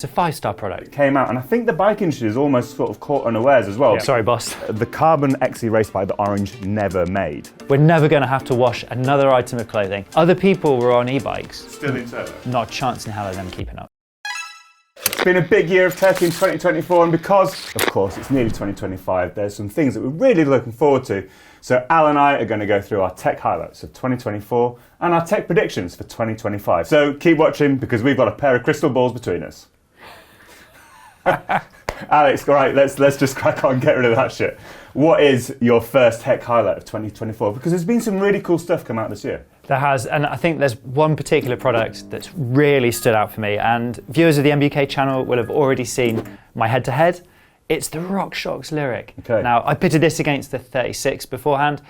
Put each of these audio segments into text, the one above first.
It's a 5-star product. It came out, and I think the bike industry is almost sort of caught unawares as well. Yeah. Sorry, boss. The carbon XE race bike that Orange never made. We're never going to have to wash another item of clothing. Other people were on e-bikes. Still in turbo. Not a chance in hell of them keeping up. It's been a big year of tech in 2024, and because, of course, it's nearly 2025, there's some things that we're really looking forward to. So Al and I are going to go through our tech highlights of 2024 and our tech predictions for 2025. So keep watching, because we've got a pair of crystal balls between us. Alex, all right, let's just crack on, get rid of that shit. What is your first tech highlight of 2024? Because there's been some really cool stuff come out this year. There has, and I think there's one particular product that's really stood out for me, and viewers of the MBUK channel will have already seen my head-to-head. It's the RockShox Lyrik. Okay. Now, I pitted this against the 36 beforehand,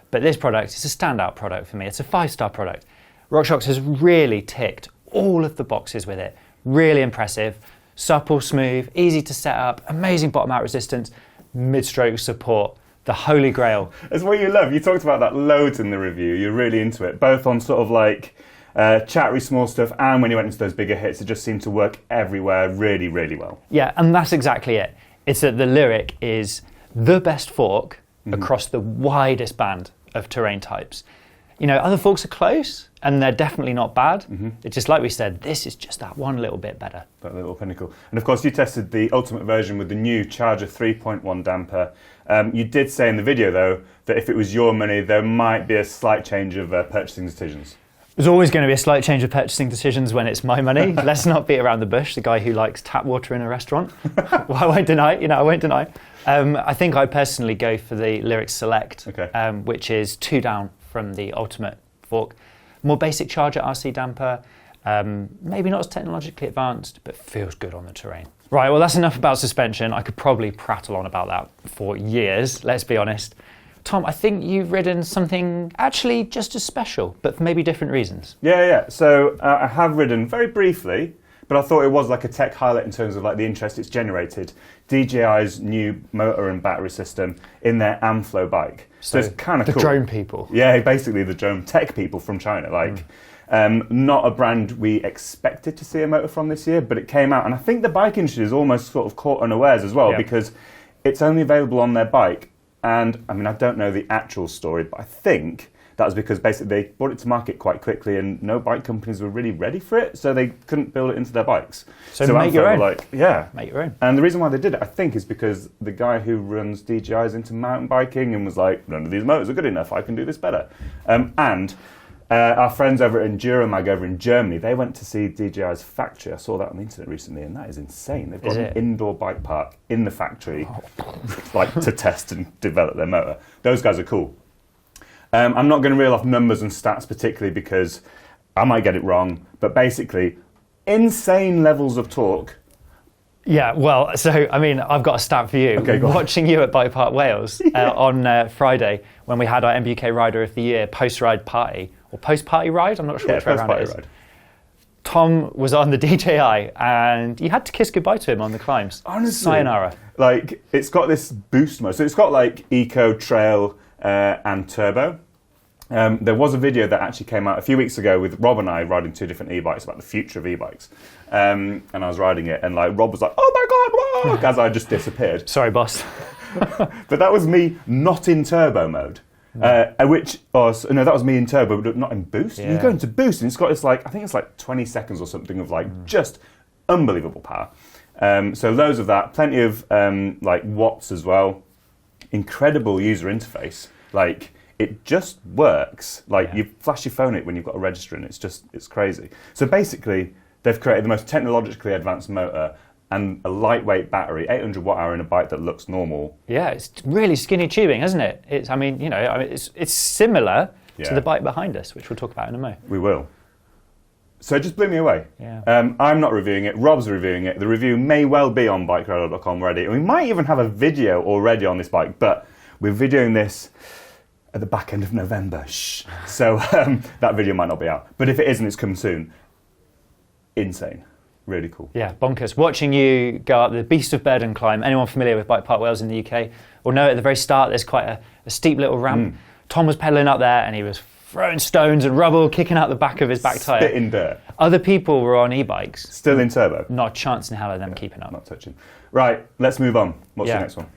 but this product is a standout product for me. It's a 5-star product. RockShox has really ticked all of the boxes with it. Really impressive. Supple, smooth, easy to set up, amazing bottom out resistance, mid-stroke support, the holy grail. That's what you love. You talked about that loads in the review. You're really into it, both on sort of like chattery small stuff and when you went into those bigger hits. It just seemed to work everywhere really, really well. Yeah, and that's exactly it. It's that the Lyrik is the best fork across the widest band of terrain types. You know, other forks are close, and they're definitely not bad. It's just like we said, this is just that one little bit better. That little pinnacle. And of course, you tested the ultimate version with the new Charger 3.1 damper. You did say in the video, though, that if it was your money, there might be a slight change of purchasing decisions. There's always going to be a slight change of purchasing decisions when it's my money. Let's not beat around the bush, the guy who likes tap water in a restaurant. Well, I won't deny, I won't deny. I think I personally go for the Lyrik Select, okay. Which is 2 down from the ultimate fork. More basic Charger RC damper, maybe not as technologically advanced, but feels good on the terrain. Right, well, that's enough about suspension. I could probably prattle on about that for years, let's be honest. Tom, I think you've ridden something actually just as special, but for maybe different reasons. Yeah. So I have ridden very briefly, but I thought it was like a tech highlight in terms of like the interest it's generated. DJI's new motor and battery system in their Amflow bike. So it's kind of cool. The drone people. Yeah, basically the drone tech people from China. Not a brand we expected to see a motor from this year, but it came out. And I think the bike industry is almost sort of caught unawares as well, because it's only available on their bike. And I mean, I don't know the actual story, but I think that was because basically they brought it to market quite quickly and no bike companies were really ready for it, so they couldn't build it into their bikes. So make your own. Make your own. And the reason why they did it, I think, is because the guy who runs DJI's into mountain biking and was like, none of these motors are good enough, I can do this better. Our friends over at Enduromag over in Germany, they went to see DJI's factory. I saw that on the internet recently, and that is insane. They've got an indoor bike park in the factory, to test and develop their motor. Those guys are cool. I'm not going to reel off numbers and stats particularly because I might get it wrong, but basically, insane levels of torque. Yeah, well, so, I mean, I've got a stat for you. Okay, go on. Watching you at Bike Park Wales on Friday, when we had our MBUK Rider of the Year post-ride party, or post-party ride, I'm not sure which way around it is. Ride. Tom was on the DJI, and you had to kiss goodbye to him on the climbs. Honestly. Sayonara. Like, it's got this boost mode. So it's got, like, Eco, Trail, and Turbo. There was a video that actually came out a few weeks ago with Rob and I riding 2 different e-bikes about the future of e-bikes. And I was riding it, and like Rob was like, "Oh my God, whoa," as I just disappeared. Sorry, boss. But that was me not in turbo mode. That was me in turbo, but not in boost. Yeah. You go into boost, and it's got this like, I think it's like 20 seconds or something of like just unbelievable power. So loads of that, plenty of like watts as well. Incredible user interface. Like, it just works. Like, you flash your phone it when you've got a register, and it's crazy. So basically, they've created the most technologically advanced motor and a lightweight battery, 800 watt-hour in a bike that looks normal. Yeah, it's really skinny tubing, isn't it? It's similar to the bike behind us, which we'll talk about in a moment. We will. So it just blew me away. Yeah. I'm not reviewing it. Rob's reviewing it. The review may well be on bikeradar.com already. And we might even have a video already on this bike, but we're videoing this at the back end of November. Shh. So that video might not be out. But if it isn't, it's coming soon. Insane. Really cool. Yeah, bonkers. Watching you go up the Beast of Burden climb, anyone familiar with Bike Park Wales in the UK will know at the very start there's quite a steep little ramp. Tom was pedalling up there and he was throwing stones and rubble, kicking out the back of his back tyre. Spitting dirt. Other people were on e-bikes. Still in turbo. Not a chance in hell of them keeping up. Not touching. Right, let's move on. What's the next one?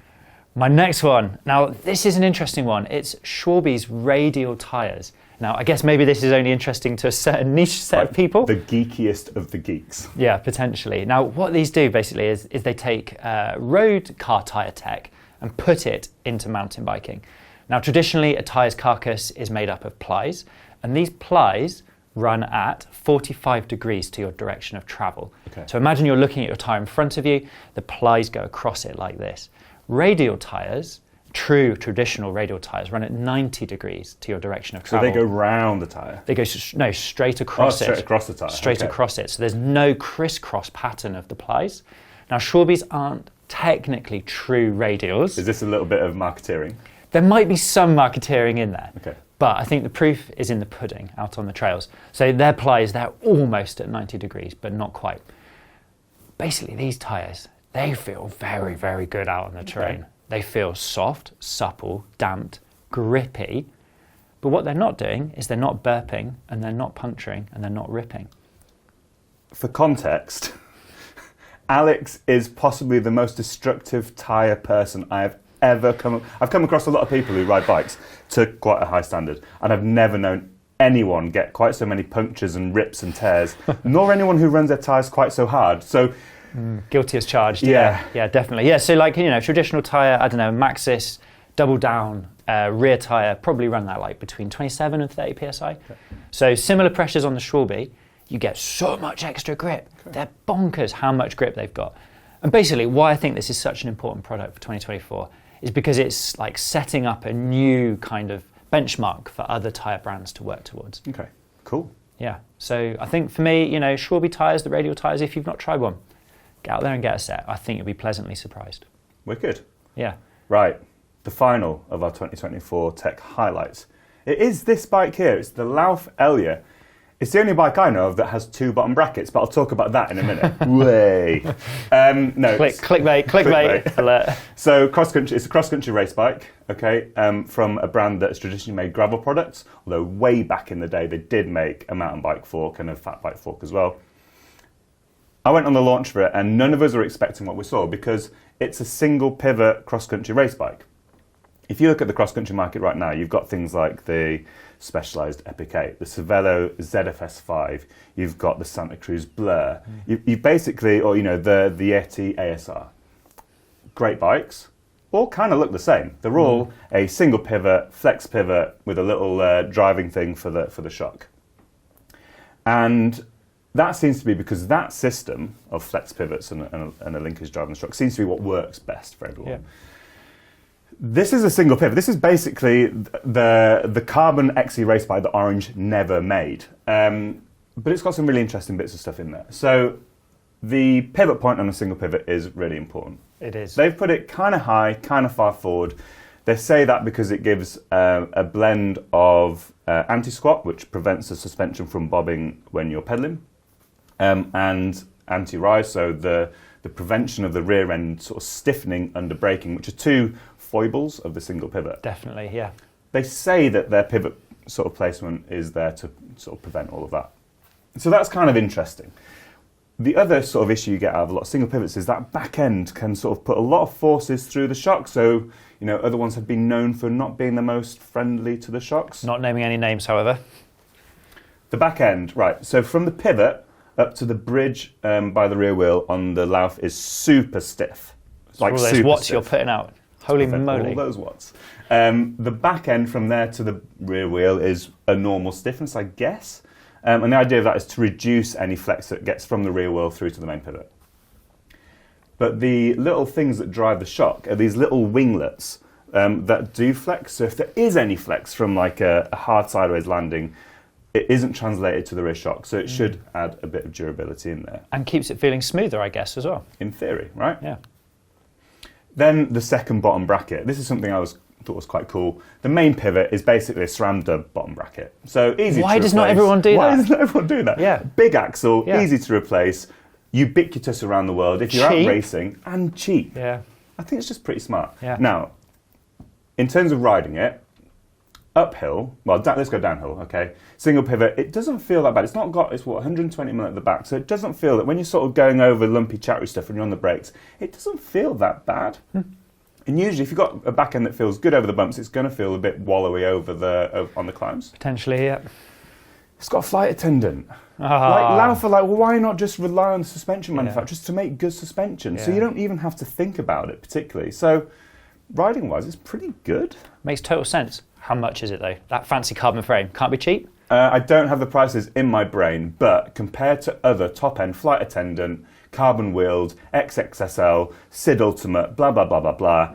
My next one. Now, this is an interesting one. It's Schwalbe's radial tyres. Now, I guess maybe this is only interesting to a certain niche set of people. The geekiest of the geeks. Yeah, potentially. Now, what these do basically is they take road car tyre tech and put it into mountain biking. Now, traditionally, a tyre's carcass is made up of plies, and these plies run at 45 degrees to your direction of travel. Okay. So imagine you're looking at your tyre in front of you, the plies go across it like this. Radial tyres, true traditional radial tyres, run at 90 degrees to your direction of travel. So they go round the tyre? They go, straight across it. Straight across the tyre. Straight across it. So there's no crisscross pattern of the plies. Now, Schwalbe's aren't technically true radials. Is this a little bit of marketeering? There might be some marketeering in there. Okay. But I think the proof is in the pudding out on the trails. So their plies, they're almost at 90 degrees, but not quite. Basically, these tyres, they feel very, very good out on the terrain. Okay. They feel soft, supple, damped, grippy. But what they're not doing is they're not burping, and they're not puncturing, and they're not ripping. For context, Alex is possibly the most destructive tyre person I have ever I've come across a lot of people who ride bikes to quite a high standard, and I've never known anyone get quite so many punctures and rips and tears, nor anyone who runs their tyres quite so hard. So guilty as charged. Yeah, definitely. Yeah, so like, traditional tyre, I don't know, Maxxis, double down, rear tyre, probably run that like between 27 and 30 psi. Okay. So similar pressures on the Schwalbe, you get so much extra grip. Okay. They're bonkers how much grip they've got. And basically why I think this is such an important product for 2024 is because it's like setting up a new kind of benchmark for other tyre brands to work towards. Okay, cool. Yeah, so I think for me, Schwalbe tyres, the radial tyres, if you've not tried one, get out there and get a set. I think you'll be pleasantly surprised. Wicked. Yeah. Right, the final of our 2024 tech highlights. It is this bike here. It's the Lauf Elja. It's the only bike I know of that has two bottom brackets, but I'll talk about that in a minute. Way. No. Clickbait alert. So it's a cross-country race bike, okay, from a brand that's traditionally made gravel products, although way back in the day they did make a mountain bike fork and a fat bike fork as well. I went on the launch for it, and none of us were expecting what we saw because it's a single pivot cross-country race bike. If you look at the cross-country market right now, you've got things like the Specialized Ebike, the Cervelo ZFS5, you've got the Santa Cruz Blur, you've basically, or the Yeti ASR. Great bikes, all kind of look the same. They're all a single pivot, flex pivot with a little driving thing for the shock. And that seems to be because that system of flex pivots and a linkage drive on the shock seems to be what works best for everyone. Yeah. This is a single pivot. This is basically the carbon XE race bike that Orange never made. But it's got some really interesting bits of stuff in there. So the pivot point on a single pivot is really important. It is. They've put it kind of high, kind of far forward. They say that because it gives a blend of anti-squat, which prevents the suspension from bobbing when you're pedaling, and anti-rise, so the prevention of the rear end sort of stiffening under braking, which are two foibles of the single pivot. Definitely, yeah. They say that their pivot sort of placement is there to sort of prevent all of that. So that's kind of interesting. The other sort of issue you get out of a lot of single pivots is that back end can sort of put a lot of forces through the shock. So, other ones have been known for not being the most friendly to the shocks. Not naming any names, however. The back end, right. So from the pivot up to the bridge by the rear wheel on the Lauf is super stiff. Like all those watts you're putting out. Holy moly. All those watts. The back end from there to the rear wheel is a normal stiffness, I guess. And the idea of that is to reduce any flex that gets from the rear wheel through to the main pivot. But the little things that drive the shock are these little winglets that do flex. So if there is any flex from like a hard sideways landing, it isn't translated to the rear shock. So it should add a bit of durability in there. And keeps it feeling smoother, I guess, as well. In theory, right? Yeah. Then the second bottom bracket. This is something I thought was quite cool. The main pivot is basically a SRAM dub bottom bracket. So easy to replace. Why does not everyone do that? Why does not everyone do that? Yeah. Big axle, easy to replace, ubiquitous around the world if you're out racing, and cheap. Yeah. I think it's just pretty smart. Yeah. Now, in terms of riding it, uphill, well, let's go downhill, okay? Single pivot, it doesn't feel that bad. It's 120mm at the back, so it doesn't feel that when you're sort of going over lumpy, chattery stuff when you're on the brakes, it doesn't feel that bad. And usually, if you've got a back end that feels good over the bumps, it's going to feel a bit wallowy on the climbs. Potentially, yeah. It's got a flight attendant. Well, why not just rely on the suspension manufacturers to make good suspension? So you don't even have to think about it particularly. So riding-wise, it's pretty good. Makes total sense. How much is it though? That fancy carbon frame can't be cheap. I don't have the prices in my brain, but compared to other top-end flight attendant, carbon wheeled, XXSL, SID Ultimate, blah blah blah blah blah,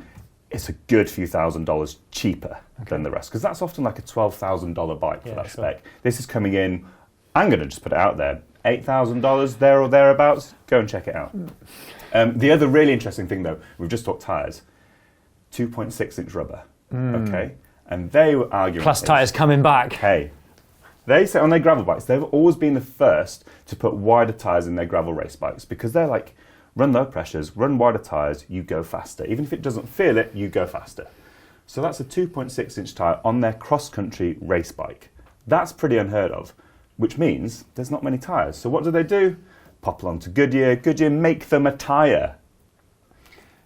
it's a good few $1,000s cheaper than the rest, because that's often like a $12,000 bike for that spec. This is coming in, I'm going to just put it out there, $8,000 there or thereabouts. Go and check it out. The other really interesting thing though, we've just talked tyres, 2.6-inch rubber, okay? And they were arguing... Plus tyres coming back. Hey, they say on their gravel bikes, they've always been the first to put wider tyres in their gravel race bikes, because they're like, run low pressures, run wider tyres, you go faster. Even if it doesn't feel it, you go faster. So that's a 2.6-inch tyre on their cross-country race bike. That's pretty unheard of, which means there's not many tyres. So what do? Pop along to Goodyear. Goodyear make them a tyre.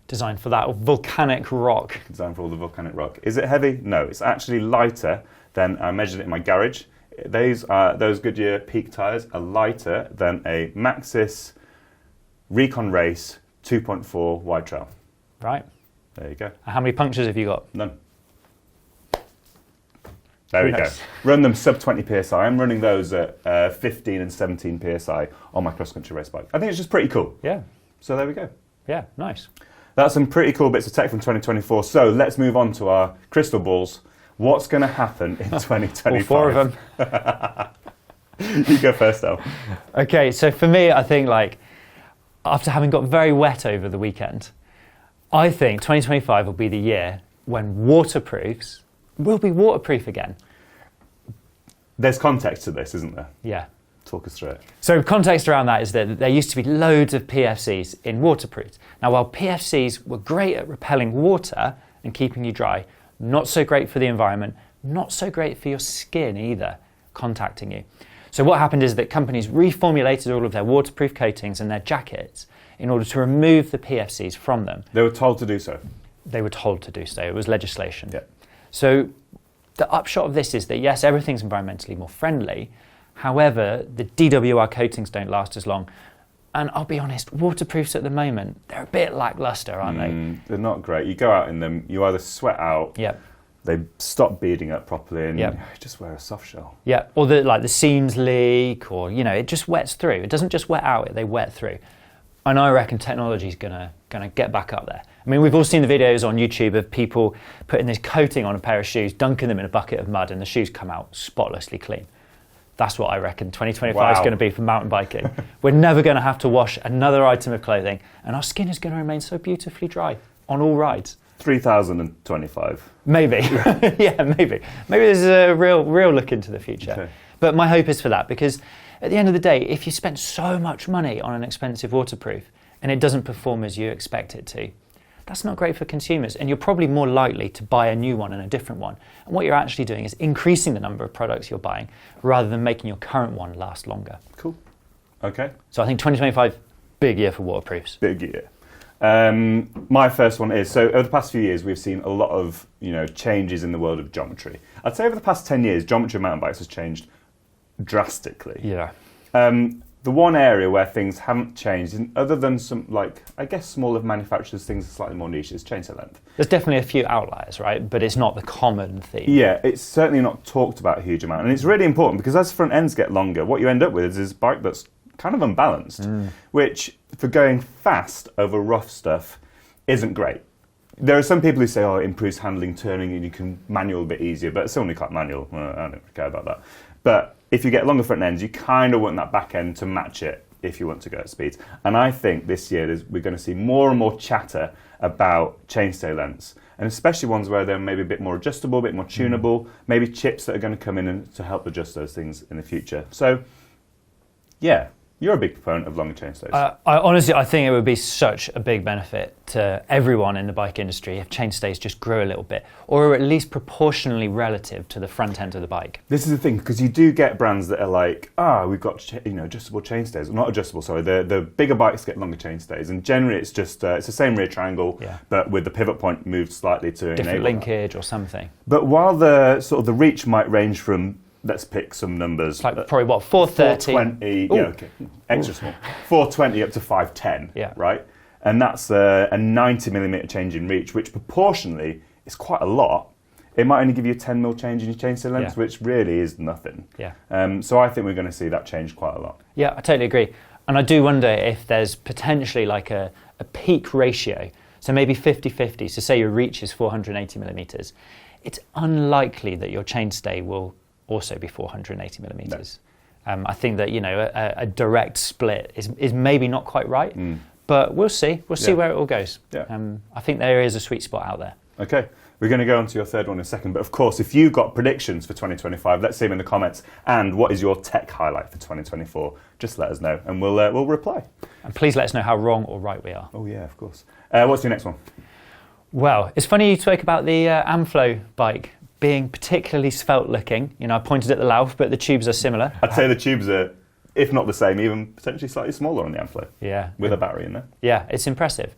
Designed for that volcanic rock. Designed for all the volcanic rock. Is it heavy? No, it's actually lighter than, I measured it in my garage. Those Goodyear Peak tyres are lighter than a Maxxis Recon Race 2.4 wide trail. Right. There you go. And how many punctures have you got? None. There we go. Run them sub 20 psi. I'm running those at 15 and 17 psi on my cross-country race bike. I think it's just pretty cool. Yeah. So there we go. Yeah, nice. That's some pretty cool bits of tech from 2024. So let's move on to our crystal balls. What's going to happen in 2025? All four of them. You go first, Al. Okay, so for me, I think after having got very wet over the weekend, I think 2025 will be the year when waterproofs will be waterproof again. There's context to this, isn't there? Yeah. Talk us through it. So context around that is that there used to be loads of PFCs in waterproofs. Now, while PFCs were great at repelling water and keeping you dry, not so great for the environment, not so great for your skin either, contacting you. So what happened is that companies reformulated all of their waterproof coatings and their jackets in order to remove the PFCs from them. They were told to do so. They were told to do so. It was legislation. Yeah. So the upshot of this is that, yes, everything's environmentally more friendly. However, the DWR coatings don't last as long. And I'll be honest, waterproofs at the moment, they're a bit lackluster, aren't they? They're not great. You go out in them, you either sweat out, they stop beading up properly, and you just wear a soft shell. Yeah, or the seams leak, or it just wets through. It doesn't just wet out; they wet through. And I reckon technology's gonna get back up there. I mean, we've all seen the videos on YouTube of people putting this coating on a pair of shoes, dunking them in a bucket of mud, and the shoes come out spotlessly clean. That's what I reckon 2025 is going to be for mountain biking. We're never going to have to wash another item of clothing, and our skin is going to remain so beautifully dry on all rides. 3025. Maybe. Yeah, maybe. Maybe there's a real look into the future. Okay. But my hope is for that, because at the end of the day, if you spend so much money on an expensive waterproof and it doesn't perform as you expect it to, that's not great for consumers, and you're probably more likely to buy a new one and a different one. And what you're actually doing is increasing the number of products you're buying rather than making your current one last longer. Cool. Okay. So I think 2025, big year for waterproofs. Big year. My first one is, so over the past few years, we've seen a lot of changes in the world of geometry. I'd say over the past 10 years, geometry of mountain bikes has changed drastically. Yeah. The one area where things haven't changed, other than some, I guess smaller manufacturers, things are slightly more niche, is chainsaw length. There's definitely a few outliers, right? But it's not the common theme. Yeah, it's certainly not talked about a huge amount. And it's really important, because as front ends get longer, what you end up with is a bike that's kind of unbalanced, which, for going fast over rough stuff, isn't great. There are some people who say, it improves handling, turning, and you can manual a bit easier, but it's only quite manual. Well, I don't care about that. But if you get longer front ends, you kind of want that back end to match it if you want to go at speeds. And I think this year we're going to see more and more chatter about chainstay lengths, and especially ones where they're maybe a bit more adjustable, a bit more tunable, maybe chips that are going to come in to help adjust those things in the future. So, yeah, You're a big proponent of longer chainstays. I think it would be such a big benefit to everyone in the bike industry if chainstays just grew a little bit, or at least proportionally relative to the front end of the bike. This is the thing, because you do get brands that are like, we've got adjustable chainstays. Not adjustable, sorry. The bigger bikes get longer chainstays, and generally it's just it's the same rear triangle, but with the pivot point moved slightly to different linkage or something. But while the sort of the reach might range from, let's pick some numbers. Like probably what, 430? 420, yeah, okay, extra small. 420 up to 510, right? And that's a 90 millimetre change in reach, which proportionally is quite a lot. It might only give you a 10 mil change in your chainstay length, which really is nothing. So I think we're going to see that change quite a lot. Yeah, I totally agree. And I do wonder if there's potentially like a peak ratio. So maybe 50-50. So say your reach is 480 millimetres. It's unlikely that your chainstay will also be 480 millimetres. No. I think that a direct split is maybe not quite right, but we'll see. We'll see where it all goes. I think there is a sweet spot out there. Okay, we're going to go on to your third one in a second, but of course, if you've got predictions for 2025, let's see them in the comments. And what is your tech highlight for 2024? Just let us know, and we'll reply. And please let us know how wrong or right we are. Oh yeah, of course. What's your next one? Well, it's funny you spoke about the Amflow bike being particularly svelte looking. I pointed at the Lauf, but the tubes are similar. I'd say the tubes are, if not the same, even potentially slightly smaller on the Amflow. Yeah. With a battery in there. Yeah, it's impressive.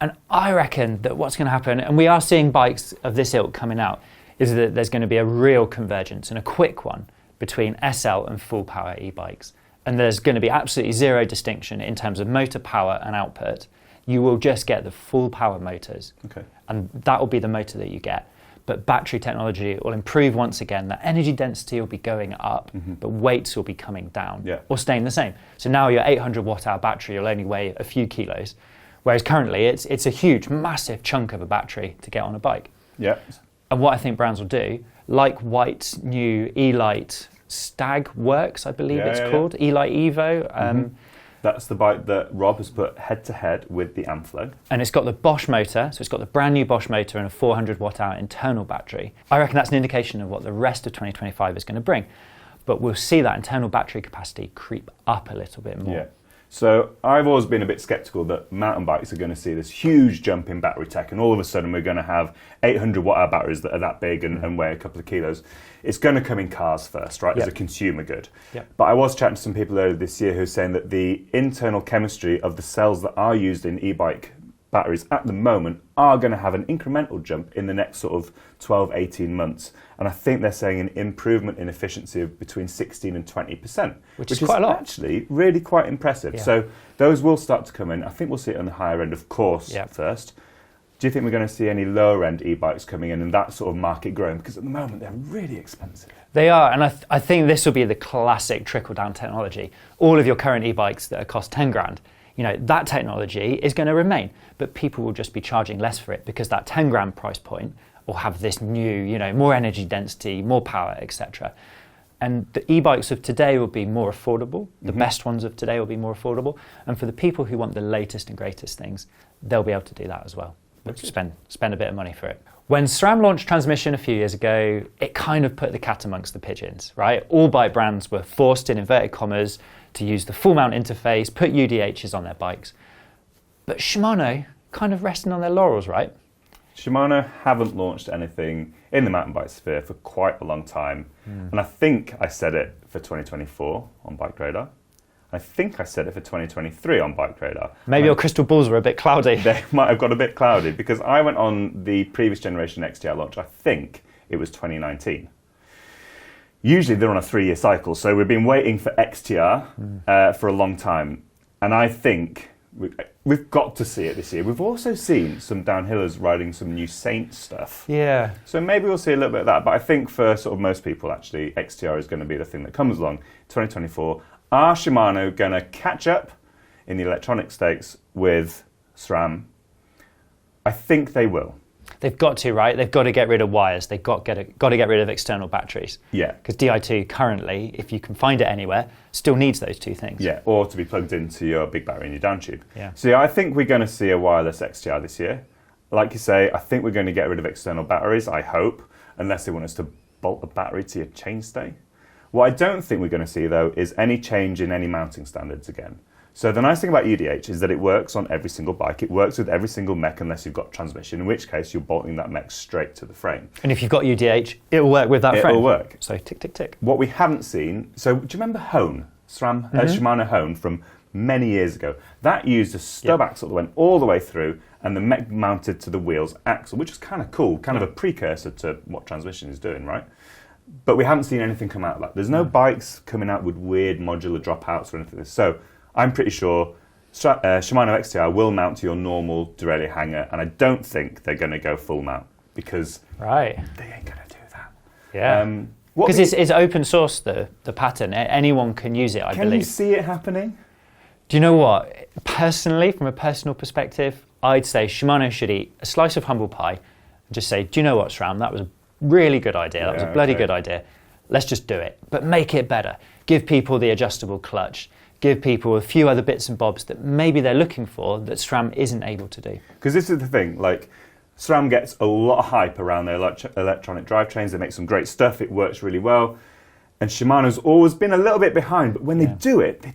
And I reckon that what's going to happen, and we are seeing bikes of this ilk coming out, is that there's going to be a real convergence and a quick one between SL and full power e-bikes. And there's going to be absolutely zero distinction in terms of motor power and output. You will just get the full power motors. Okay. And that will be the motor that you get. But battery technology will improve once again. The energy density will be going up, but weights will be coming down or staying the same. So now your 800 watt hour battery will only weigh a few kilos, whereas currently it's a huge, massive chunk of a battery to get on a bike. Yeah. And what I think brands will do, like White's new E-Lite Stag Works, I believe it's called, E-Lite Evo. That's the bike that Rob has put head-to-head with the Amflow. And it's got the Bosch motor, so it's got the brand new Bosch motor and a 400 watt hour internal battery. I reckon that's an indication of what the rest of 2025 is going to bring. But we'll see that internal battery capacity creep up a little bit more. Yeah. So I've always been a bit sceptical that mountain bikes are going to see this huge jump in battery tech, and all of a sudden we're going to have 800 watt hour batteries that are that big and weigh a couple of kilos. It's going to come in cars first, right, as a consumer good. But I was chatting to some people earlier this year who are saying that the internal chemistry of the cells that are used in e-bike batteries at the moment are going to have an incremental jump in the next sort of 12, 18 months. And I think they're saying an improvement in efficiency of between 16 and 20%, which is quite a lot. Actually really quite impressive. So those will start to come in. I think we'll see it on the higher end, of course, first. Do you think we're going to see any lower end e-bikes coming in and that sort of market growing? Because at the moment they're really expensive. They are, and I think this will be the classic trickle-down technology. All of your current e-bikes that cost 10 grand, that technology is going to remain, but people will just be charging less for it because that 10 grand price point will have this new, more energy density, more power, etc. And the e-bikes of today will be more affordable. The best ones of today will be more affordable. And for the people who want the latest and greatest things, they'll be able to do that as well. But spend a bit of money for it. When SRAM launched transmission a few years ago, it kind of put the cat amongst the pigeons, right? All bike brands were forced, in inverted commas, to use the full mount interface, put UDHs on their bikes. But Shimano kind of resting on their laurels, right? Shimano haven't launched anything in the mountain bike sphere for quite a long time. And I think I said it for 2024 on Bike Radar. I think I said it for 2023 on Bike Radar. Maybe your crystal balls were a bit cloudy. They might have got a bit cloudy because I went on the previous generation XTR launch, I think it was 2019. Usually they're on a 3-year cycle, so we've been waiting for XTR for a long time. And I think we've got to see it this year. We've also seen some downhillers riding some new Saint stuff. Yeah. So maybe we'll see a little bit of that. But I think for sort of most people, actually, XTR is going to be the thing that comes along 2024. Are Shimano going to catch up in the electronic stakes with SRAM? I think they will. They've got to, right? They've got to get rid of wires. They've got to get rid of external batteries. Yeah. Because Di2 currently, if you can find it anywhere, still needs those two things. Yeah, or to be plugged into your big battery in your down tube. Yeah. So yeah, I think we're going to see a wireless XTR this year. Like you say, I think we're going to get rid of external batteries, I hope, unless they want us to bolt a battery to your chainstay. What I don't think we're going to see, though, is any change in any mounting standards again. So the nice thing about UDH is that it works on every single bike. It works with every single mech unless you've got transmission, in which case you're bolting that mech straight to the frame. And if you've got UDH, it'll work with that frame. It'll work. So tick, tick, tick. What we haven't seen, so do you remember Hone? Shimano Hone from many years ago? That used a stub axle that went all the way through and the mech mounted to the wheels axle, which is kind of cool, kind of a precursor to what transmission is doing, right? But we haven't seen anything come out of that. There's no bikes coming out with weird modular dropouts or anything like this. So I'm pretty sure Shimano XTR will mount to your normal derailleur hanger, and I don't think they're going to go full mount because they ain't going to do that. Yeah. Because it's open source, the pattern. Anyone can use it, I believe. Can you see it happening? Do you know what? Personally, from a personal perspective, I'd say Shimano should eat a slice of humble pie and just say, do you know what, SRAM? That was a really good idea. That was a bloody good idea. Let's just do it. But make it better. Give people the adjustable clutch. Give people a few other bits and bobs that maybe they're looking for that SRAM isn't able to do. Because this is the thing, like, SRAM gets a lot of hype around their electronic drivetrains. They make some great stuff. It works really well. And Shimano's always been a little bit behind, but when they do it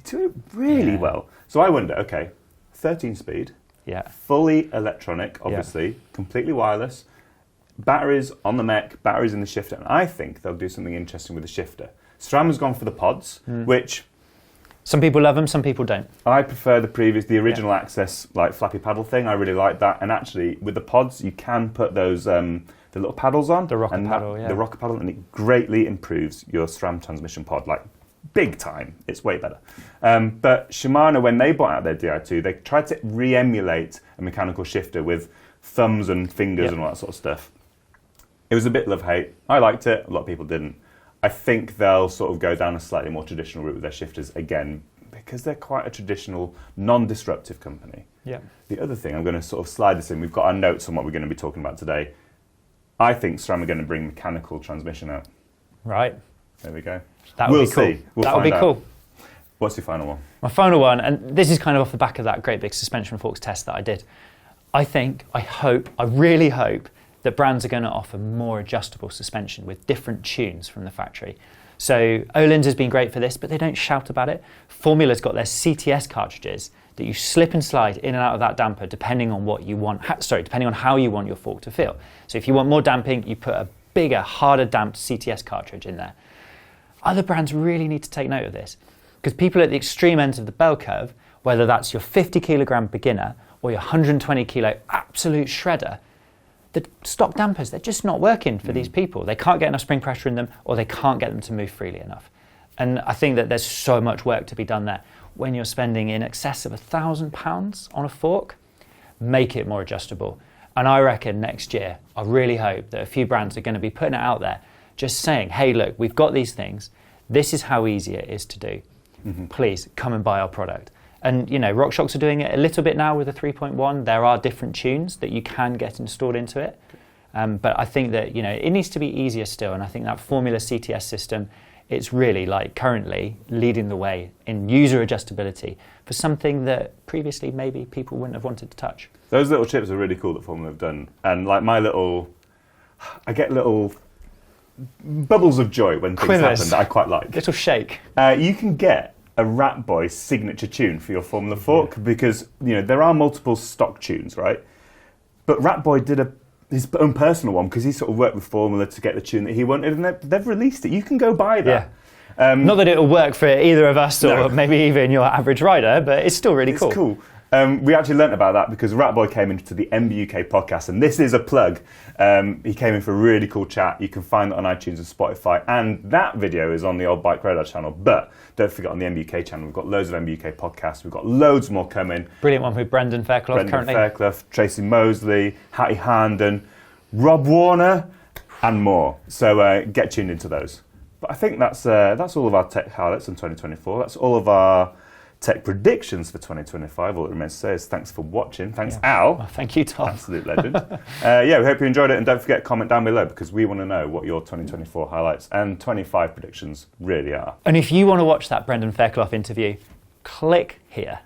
really well. So I wonder, okay, 13 speed, fully electronic, obviously, completely wireless, batteries on the mech, batteries in the shifter, and I think they'll do something interesting with the shifter. SRAM has gone for the pods, which... Some people love them, some people don't. I prefer the original Access like flappy paddle thing. I really like that. And actually, with the pods, you can put those the little paddles on. The rocker paddle, The rocker paddle, and it greatly improves your SRAM transmission pod, like big time. It's way better. But Shimano, when they bought out their Di2, they tried to re-emulate a mechanical shifter with thumbs and fingers and all that sort of stuff. It was a bit love-hate. I liked it. A lot of people didn't. I think they'll sort of go down a slightly more traditional route with their shifters again because they're quite a traditional, non-disruptive company. Yeah. The other thing, I'm going to sort of slide this in. We've got our notes on what we're going to be talking about today. I think SRAM are going to bring mechanical transmission out. Right. There we go. That would be cool. See. We'll that would be out. cool. What's your final one? My final one, and this is kind of off the back of that great big suspension forks test that I did. I really hope that brands are going to offer more adjustable suspension with different tunes from the factory. So Öhlins has been great for this, but they don't shout about it. Formula's got their CTS cartridges that you slip and slide in and out of that damper depending on what you want. Depending on how you want your fork to feel. So if you want more damping, you put a bigger, harder damped CTS cartridge in there. Other brands really need to take note of this because people at the extreme ends of the bell curve, whether that's your 50 kilogram beginner or your 120 kilo absolute shredder, the stock dampers, they're just not working for these people. They can't get enough spring pressure in them or they can't get them to move freely enough. And I think that there's so much work to be done there. When you're spending in excess of £1,000 on a fork, make it more adjustable. And I reckon next year, I really hope that a few brands are going to be putting it out there, just saying, hey, look, we've got these things. This is how easy it is to do. Please come and buy our product. And, you know, RockShox are doing it a little bit now with the 3.1. There are different tunes that you can get installed into it. But I think that, you know, it needs to be easier still. And I think that Formula CTS system, it's really like currently leading the way in user adjustability for something that previously maybe people wouldn't have wanted to touch. Those little chips are really cool that Formula have done. And like I get little bubbles of joy when things happen that I quite like. Little shake. You can get a Rat Boy signature tune for your Formula fork because, you know, there are multiple stock tunes, right? But Rat Boy did his own personal one because he sort of worked with Formula to get the tune that he wanted, and they've released it. You can go buy that. Yeah. Not that it'll work for either of us or maybe even your average rider, but it's still really cool. It's cool. We actually learnt about that because Rat Boy came into the MBUK podcast, and this is a plug. He came in for a really cool chat. You can find it on iTunes and Spotify, and that video is on the Old Bike Radar channel. But don't forget, on the MBUK channel, we've got loads of MBUK podcasts. We've got loads more coming. Brilliant one with Brendan Fairclough currently. Tracy Mosley, Hattie Harnden, Rob Warner, and more. So get tuned into those. But I think that's all of our tech highlights in 5. That's all of our tech predictions for 2025. All that remains to say is thanks for watching. Thanks, Al. Well, thank you, Tom. Absolute legend. We hope you enjoyed it, and don't forget to comment down below because we want to know what your 2024 highlights and 25 predictions really are. And if you want to watch that Brendan Fairclough interview, click here.